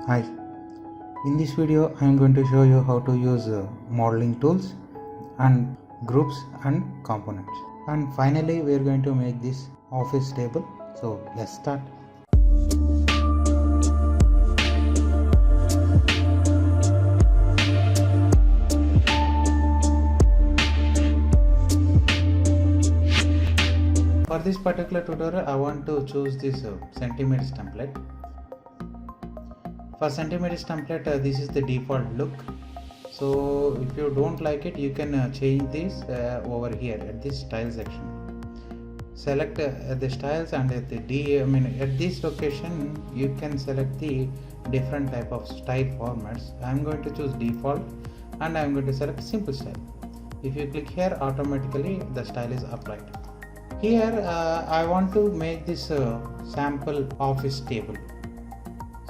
Hi, in this video I am going to show you how to use modeling tools and groups and components, and finally we are going to make this office table. So let's start. For this particular tutorial I want to choose this centimeters template. For centimeters template, this is the default look. So if you don't like it, you can change this over here at this style section. Select the styles, and at the at this location you can select the different type of style formats. I am going to choose default and I am going to select simple style. If you click here, automatically the style is applied. Here I want to make this sample office table.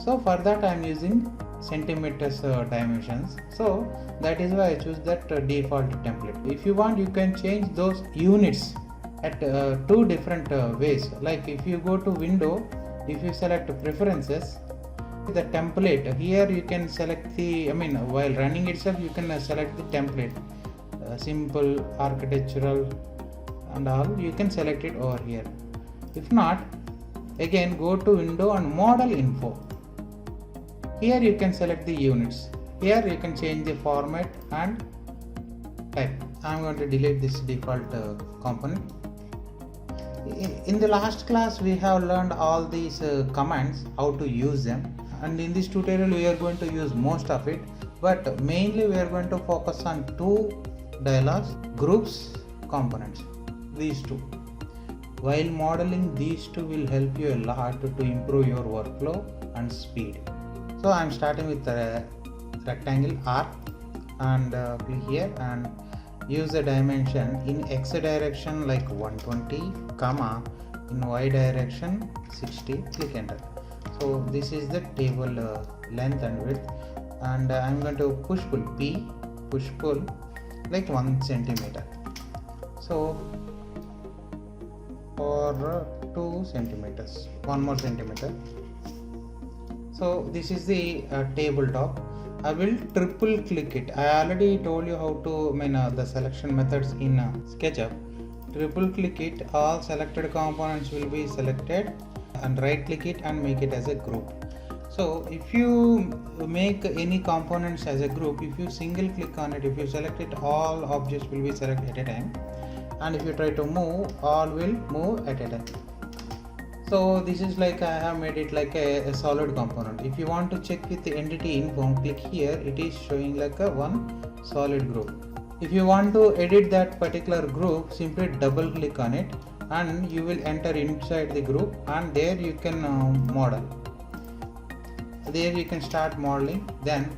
So for that I am using centimeters dimensions. So that is why I choose that default template. If you want, you can change those units at two different ways. Like if you go to window, if you select preferences, the template here you can select the while running itself you can select the template, simple, architectural and all, you can select it over here. If not, again go to window and model info. Here you can select the units. Here you can change the format and type. I am going to delete this default component. In the last class we have learned all these commands, how to use them, and in this tutorial we are going to use most of it, but mainly we are going to focus on two dialogues: groups, components. These two. While modeling, these two will help you a lot to improve your workflow and speed. So I am starting with the rectangle R and click here and use the dimension in X direction like 120, comma in Y direction 60. Click enter. So this is the table length and width, and I am going to push pull like 1 centimeter. So for 2 centimeters, 1 more centimeter. So this is the tabletop. I will triple click it. I already told you how to the selection methods in SketchUp. Triple click it, all selected components will be selected, and right click it and make it as a group. So if you make any components as a group, if you single click on it, if you select it, all objects will be selected at a time, and if you try to move, all will move at a time. So this is like I have made it like a solid component. If you want to check with the entity info, click here. It is showing like a one solid group. If you want to edit that particular group, simply double click on it and you will enter inside the group, and there you can model. There you can start modeling. Then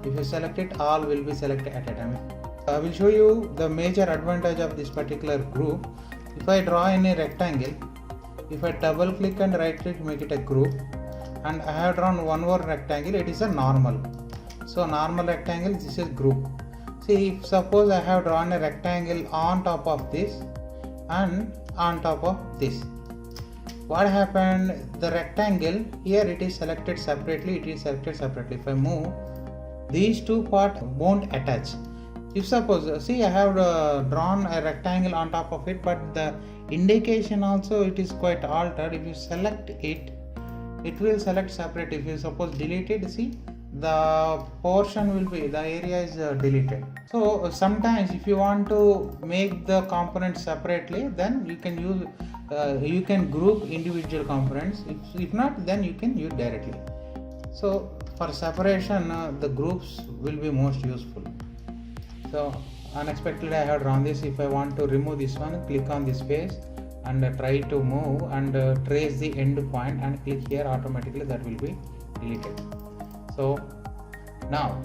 if you select it, all will be selected at a time. I will show you the major advantage of this particular group. If I draw in a rectangle, if I double click and right click, make it a group, and I have drawn one more rectangle, it is a normal. So normal rectangle, this is group. See, if suppose I have drawn a rectangle on top of this and on top of this, what happened? The rectangle here, it is selected separately, If I move, these two parts won't attach. If suppose, see, I have drawn a rectangle on top of it, but the indication also it is quite altered. If you select it, it will select separate. If you suppose delete it, see, the portion will be, the area is deleted. So sometimes if you want to make the components separately, then you can use you can group individual components. If not, then you can use directly. So for separation, the groups will be most useful. So unexpectedly I have drawn this. If I want to remove this one, click on this face and try to move and trace the end point and click here, automatically that will be deleted. So now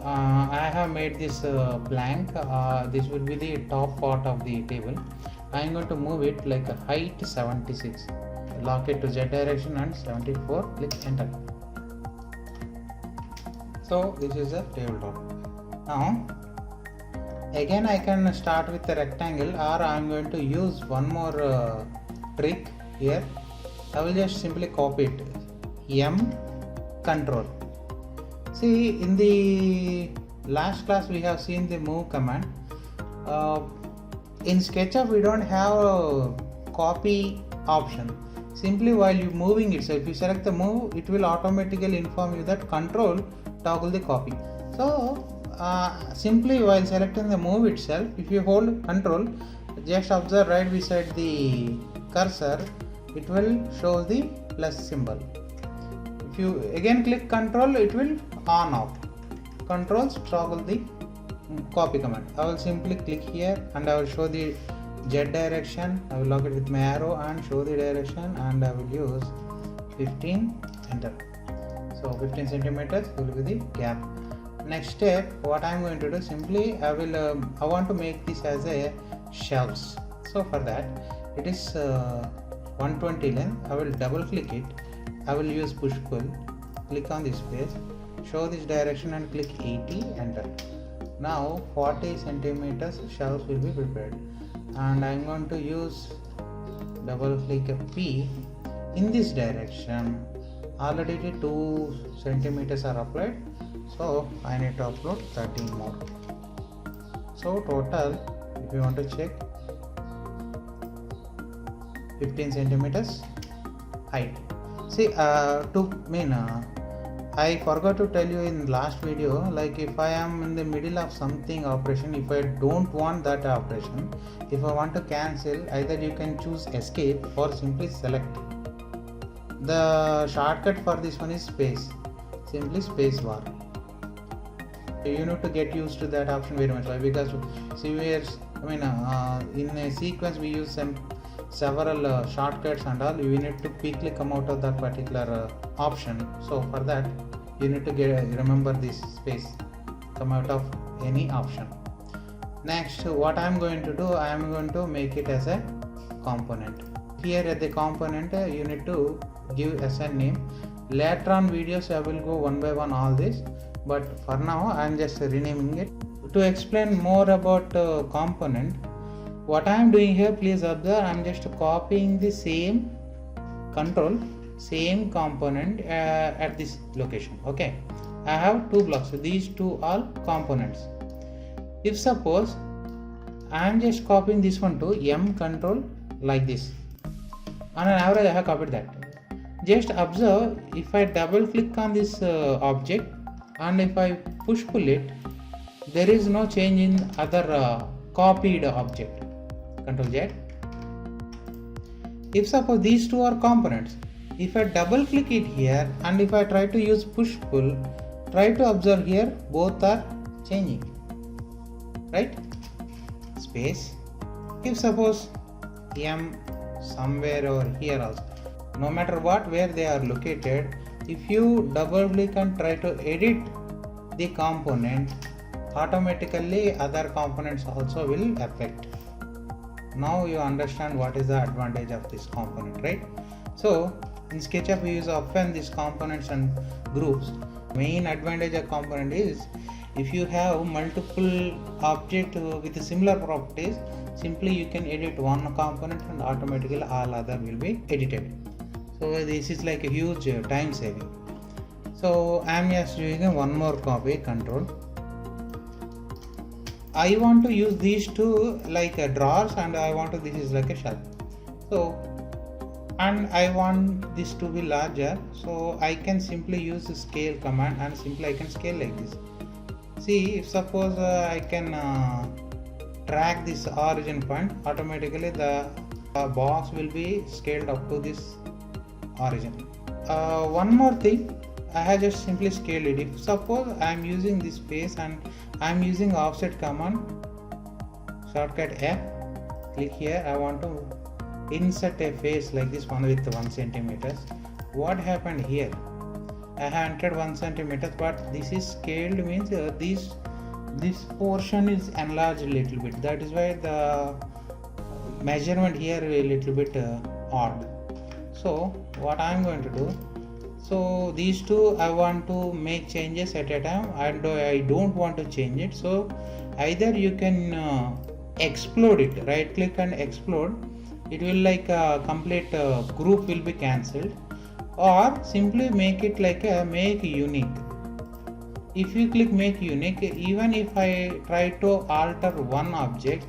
I have made this blank. This will be the top part of the table. I am going to move it like a height 76. Lock it to Z direction and 74. Click enter. So this is a tabletop. Now again I can start with the rectangle, or I am going to use one more trick here. I will just simply copy it, M control. See, in the last class we have seen the move command. In SketchUp we don't have a copy option. Simply while you moving it, so if you select the move, it will automatically inform you that control toggle the copy. So simply while selecting the move itself, if you hold control, just observe right beside the cursor, it will show the plus symbol. If you again click control, it will on off. Controls toggle the copy command. I will simply click here and I will show the Z direction. I will lock it with my arrow and show the direction, and I will use 15, enter. So 15 centimeters will be the gap. Next step, what I am going to do, simply I want to make this as a shelves. So for that, it is 120 length. I will double click it. I will use push pull. Click on this space, show this direction and click 80, enter. Now 40 centimeters shelves will be prepared, and I am going to use double click P in this direction. Already 2 centimeters are applied, so I need to upload 13 more. So total, if you want to check, 15 centimeters height. See, I forgot to tell you in last video, like if I am in the middle of something operation, if I don't want that operation, if I want to cancel, either you can choose escape or simply select. The shortcut for this one is space, simply space bar. You need to get used to that option very much. Why? Because see, in a sequence we use several shortcuts and all. You need to quickly come out of that particular option. So for that, you need to remember this space, come out of any option. Next, what I am going to do, I am going to make it as a component. Here at the component, you need to give SN name. Later on videos I will go one by one all this, but for now I am just renaming it. To explain more about component, what I am doing here, please observe, I am just copying the same control, same component at this location. Okay, I have two blocks, so these two are components. If suppose I am just copying this one to M control like this, on an average I have copied that. Just observe, if I double click on this object and if I push pull it, there is no change in other copied object. Control Z. If suppose these two are components, if I double click it here and if I try to use push pull, try to observe here, both are changing, right? Space. If suppose M somewhere over here also, no matter what, where they are located, if you double click and try to edit the component, automatically other components also will affect. Now you understand what is the advantage of this component, right? So in SketchUp we use often these components and groups. Main advantage of component is, if you have multiple objects with similar properties, simply you can edit one component and automatically all other will be edited. So this is like a huge time saving. So I am just doing one more copy, control. I want to use these two like a drawers, and I want to, this is like a shelf. So, and I want this to be larger, so I can simply use the scale command and simply I can scale like this. See, if suppose I can track this origin point, automatically the box will be scaled up to this origin. One more thing, I have just simply scaled it. If suppose I am using this space and I am using offset command, shortcut F, click here, I want to insert a face like this one with 1 centimeters. What happened here? I have entered 1 centimeter, but this is scaled, means this portion is enlarged a little bit. That is why the measurement here is a little bit odd. So what I am going to do, so these two I want to make changes at a time, and I don't want to change it. So either you can explode it, right click and explode, it will like a complete group will be cancelled, or simply make it like a make unique. if you click make unique, even if I try to alter one object,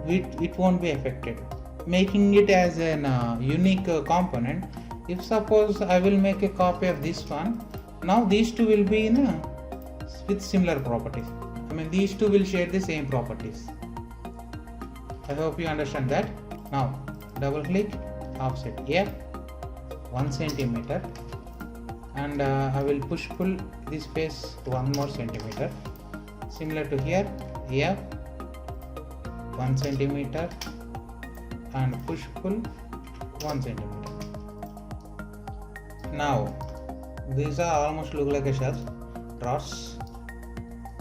it won't be affected, making it as an unique component. If suppose I will make a copy of this one, now these two will be in with similar properties. I mean, these two will share the same properties. I hope you understand that. Now double click, offset F 1 centimeter, and I will push pull this face 1 more centimeter. Similar to here, F 1 centimeter and push pull 1 centimeter. Now these are almost look like a shelf drawers,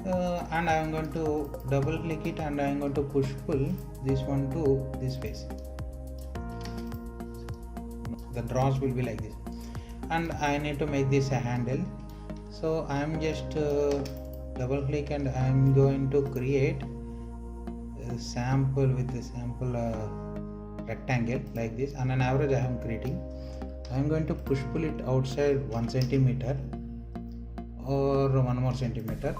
and I am going to double click it and I am going to push pull this one to this face. The drawers will be like this, and I need to make this a handle. So I am just double click and I am going to create a sample with the sample rectangle like this, and an average I am creating. I am going to push pull it outside 1 centimeter or 1 more centimeter,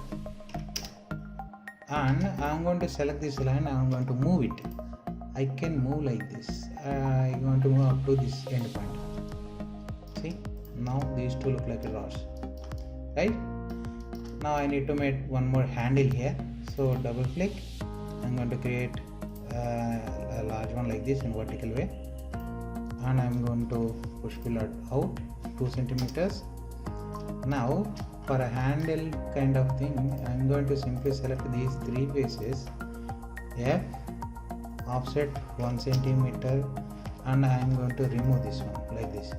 and I am going to select this line. I am going to move it. I can move like this. I am going to move up to this end point. See, now these two look like a rod, right? Now I need to make one more handle here. So double click. I am going to create a large one like this in vertical way, and I am going to push pull it out 2 centimeters. Now for a handle kind of thing, I am going to simply select these three faces, F, offset 1 centimeter, and I am going to remove this one like this.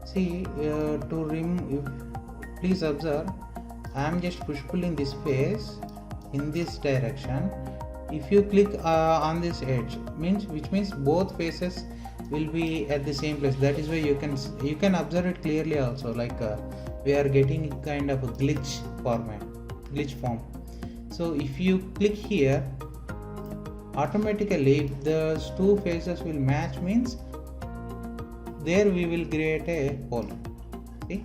See, to remove, please observe, I am just push pulling this face in this direction. If you click on this edge, which means both faces will be at the same place. That is why you can observe it clearly also, like we are getting kind of a glitch form. So if you click here, automatically if the two faces will match, means there we will create a hole. See,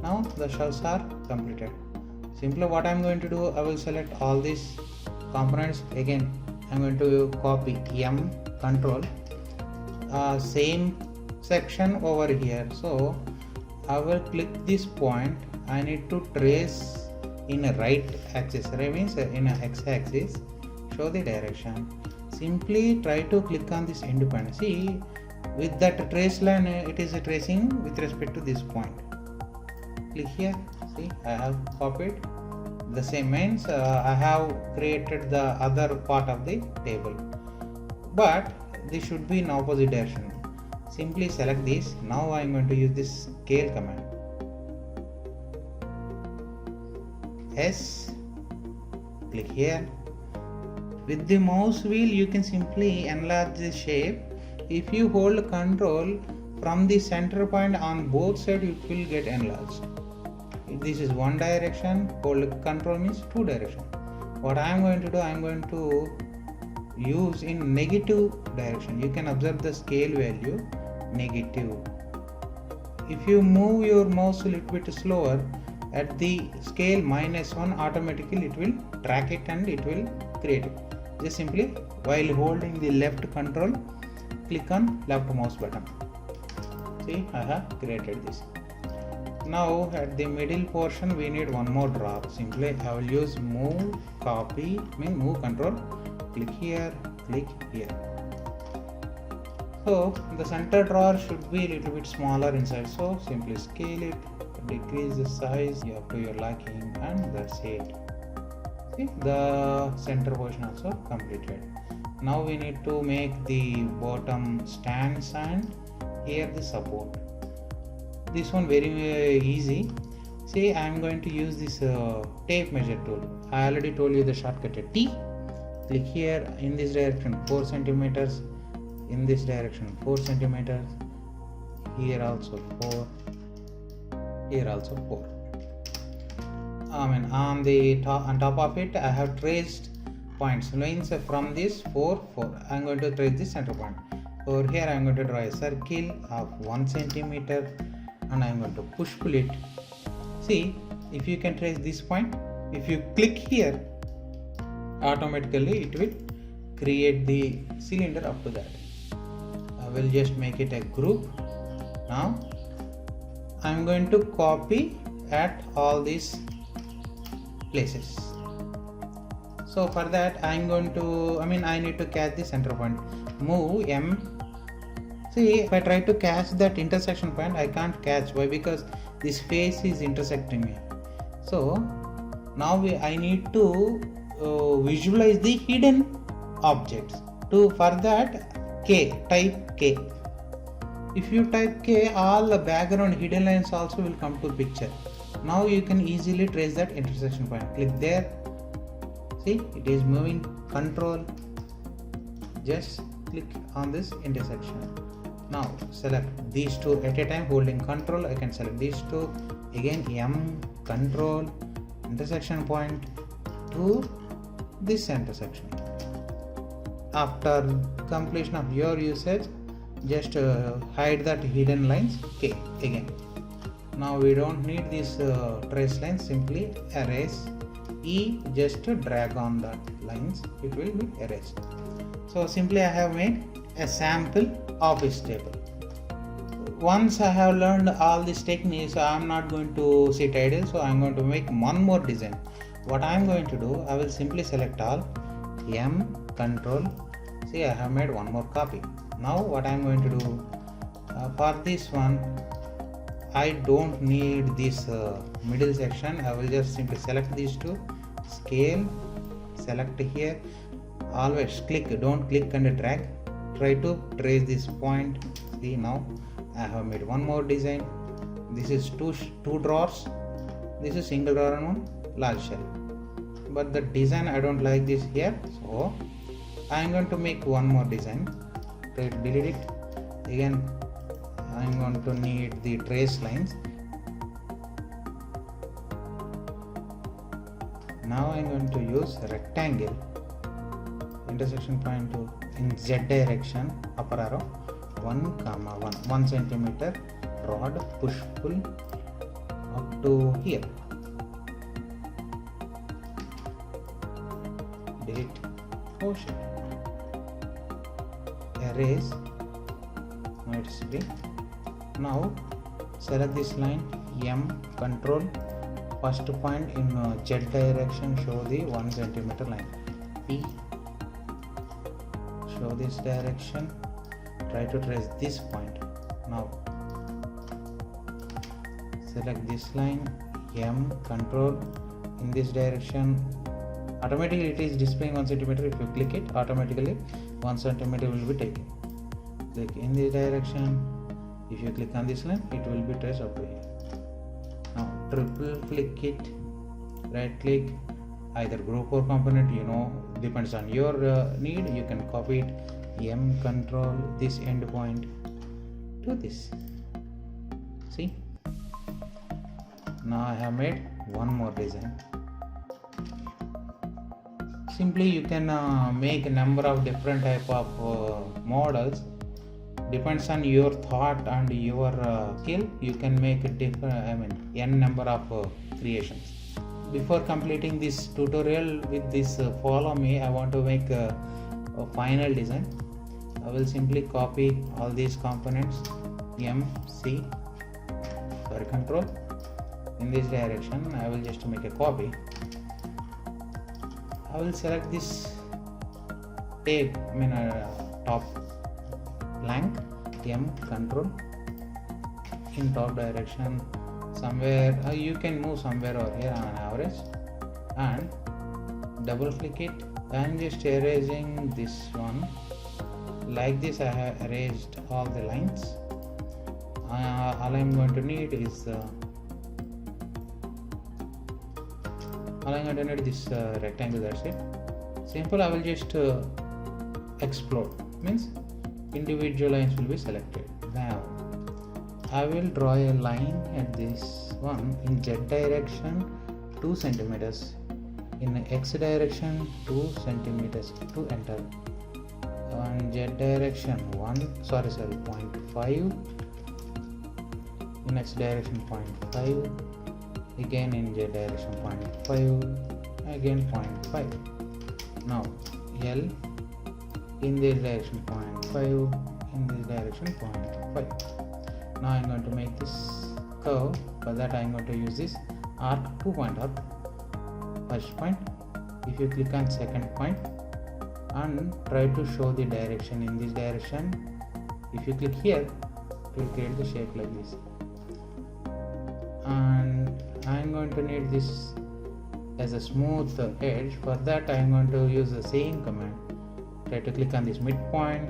now the shells are completed. Simply what I am going to do, I will select all these components again. I am going to copy M, control, same section over here. So I will click this point. I need to trace in a right axis, that means in a x axis, show the direction. Simply try to click on this end point. See, with that trace line, it is tracing with respect to this point. Click here. See, I have copied the same, means I have created the other part of the table, but this should be in opposite direction. Simply select this. Now I am going to use this scale command. S, click here. With the mouse wheel you can simply enlarge the shape. If you hold control from the center point on both sides, it will get enlarged. If this is one direction, hold control means two direction. What I am going to do, I am going to use in negative direction. You can observe the scale value negative. If you move your mouse a little bit slower, at the scale -1, automatically it will track it and it will create it. Just simply while holding the left control, click on left mouse button. See, I have created this. Now at the middle portion we need one more draw. Simply I will use move copy, move control, click here, click here. So the center drawer should be a little bit smaller inside, so simply scale it, decrease the size up to your liking, and that's it. See, the center portion also completed. Now we need to make the bottom stands and here the support. This one very easy. See, I am going to use this tape measure tool. I already told you the shortcut T. Click here, in this direction 4 centimeters, in this direction 4 centimeters, here also 4, here also 4. On top of it I have traced points, means from this 4 4. I am going to trace this center point over here I am going to draw a circle of 1 centimeter and I am going to push pull it. See, if you can trace this point, if you click here, automatically it will create the cylinder up to that. I will just make it a group. Now I am going to copy at all these places. So for that I am going to, I need to catch the center point. Move M. See, if I try to catch that intersection point, I can't catch. Why? Because this face is intersecting me. So now I need to visualize the hidden objects. For that, type K. If you type K, all the background hidden lines also will come to picture. Now you can easily trace that intersection point. Click there. See, it is moving. Control. Just click on this intersection. Now select these two at a time, holding control. I can select these two. Again M, control, intersection point to this intersection. After completion of your usage, just hide that hidden lines. K again. Now we don't need these trace lines, simply erase. E, just to drag on that lines, it will be erased. So simply I have made a sample office table. Once I have learned all these techniques, I am not going to sit idle, so I am going to make one more design. What I am going to do, I will simply select all, M, control. See, I have made one more copy. Now what I am going to do, for this one I don't need this middle section. I will just simply select these two, scale, select here, always click, don't click and drag. Try to trace this point. See, now I have made one more design. This is two drawers. This is single drawer and one large shell. But the design I don't like this here, so I am going to make one more design. Try to delete it. Again, I am going to need the trace lines. Now I am going to use rectangle, intersection point to in Z direction, upper arrow, 1 centimeter rod, push pull up to here. Delete. Oh shit. Erase. Now it's big. Now select this line, M, control, first point in Z direction, show the 1 centimeter line. P, show this direction, try to trace this point. Now select this line, M, control, in this direction. Automatically it is displaying 1 centimeter. If you click it, automatically 1 centimeter will be taken. Click in this direction. If you click on this line, it will be traced up to here. Now triple click it, right click, either group or component, depends on your need. You can copy it, M, control, this end point to this. See, now I have made one more design. Simply you can make a number of different type of models. Depends on your thought and your skill. You can make a different, n number of creations. Before completing this tutorial with this follow me, I want to make a final design. I will simply copy all these components, control, in this direction. I will just make a copy. I will select this tape, top blank, M, control, in top direction, somewhere you can move somewhere over here on an average, and double click it. I am just erasing this one. Like this I have erased all the lines. All I am going to need is this rectangle. That's it. Simple. I will just explode, means individual lines will be selected. Now I will draw a line at this one in Z direction 2 centimeters, in X direction 2 centimeters to enter. and z direction 0.5, in x direction 0.5, again in z direction 0.5, again 0.5. Now L in this direction 0.5, in this direction 0.5. Now I am going to make this curve. For that I am going to use this arc, 2-point arc. First point, if you click on second point and try to show the direction in this direction, if you click here it will create the shape like this. And I am going to need this as a smooth edge. For that I am going to use the same command. Try to click on this midpoint,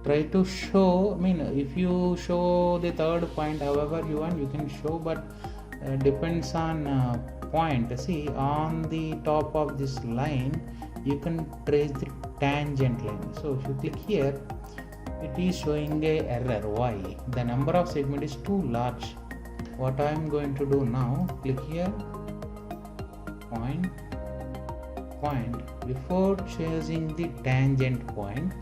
try to show, if you show the third point however you want you can show, but depends on point. See, on the top of this line you can trace the tangent line. So if you click here it is showing a error. Why? The number of segment is too large. What I am going to do now, click here, point, before choosing the tangent point,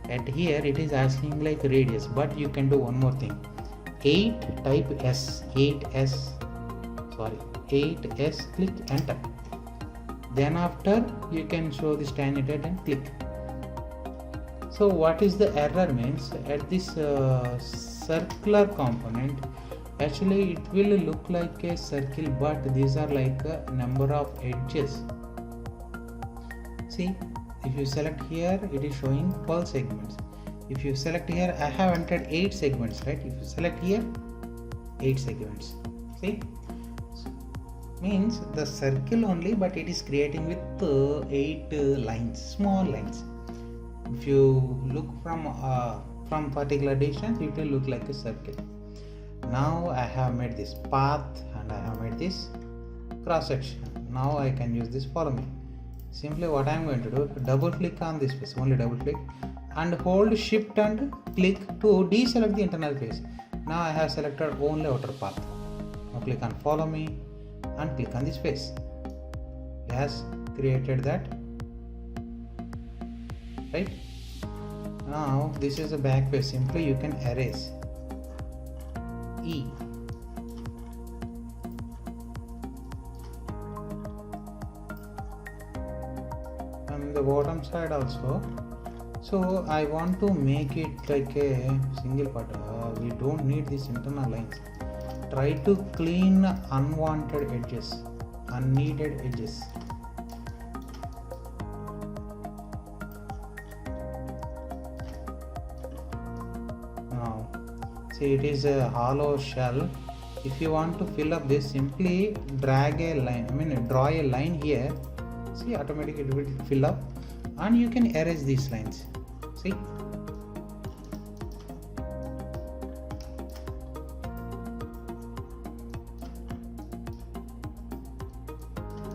at here it is asking like radius, but you can do one more thing. 8S, click enter. Then after you can show this tangent and click. So what is the error means, at this circular component actually it will look like a circle, but these are like a number of edges. See, if you select here it is showing 12 segments. If you select here, I have entered 8 segments, right? If you select here 8 segments, see, means the circle only, but it is creating with 8 lines, small lines. If you look from particular distance it will look like a circle. Now I have made this path and I have made this cross section. Now I can use this, follow me. Simply what I am going to do, double click on this face, only double click and hold shift and click to deselect the internal face. Now I have selected only outer path. Now click on follow me and click on this face. It has created that, right? Now this is a back face. Simply you can erase E. And the bottom side also. So I want to make it like a single part. We don't need these internal lines. Try to clean unwanted edges, unneeded edges. Now see, it is a hollow shell. If you want to fill up this, simply drag a line, draw a line here. See, automatically it will fill up and you can erase these lines. See,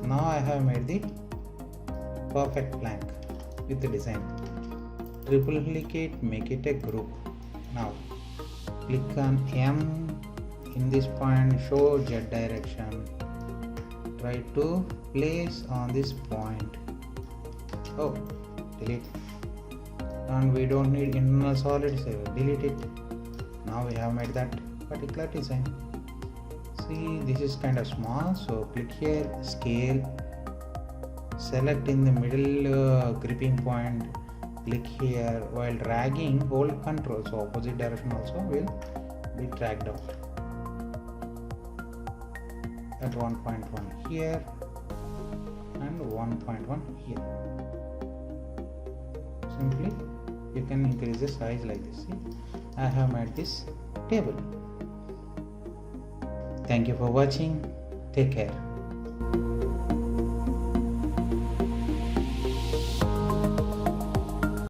now I have made the perfect plank with the design. Triple click it, make it a group. Now click on M in this point, show Z direction. Try to place on this point. Oh, delete. And we don't need internal solids, delete it. Now we have made that particular design. See, this is kind of small, so click here, scale, select in the middle gripping point, click here. While dragging, hold control, so opposite direction also will be dragged out. At 1.1 here and 1.1 here. Simply you can increase the size like this. See, I have made this table. Thank you for watching. Take care.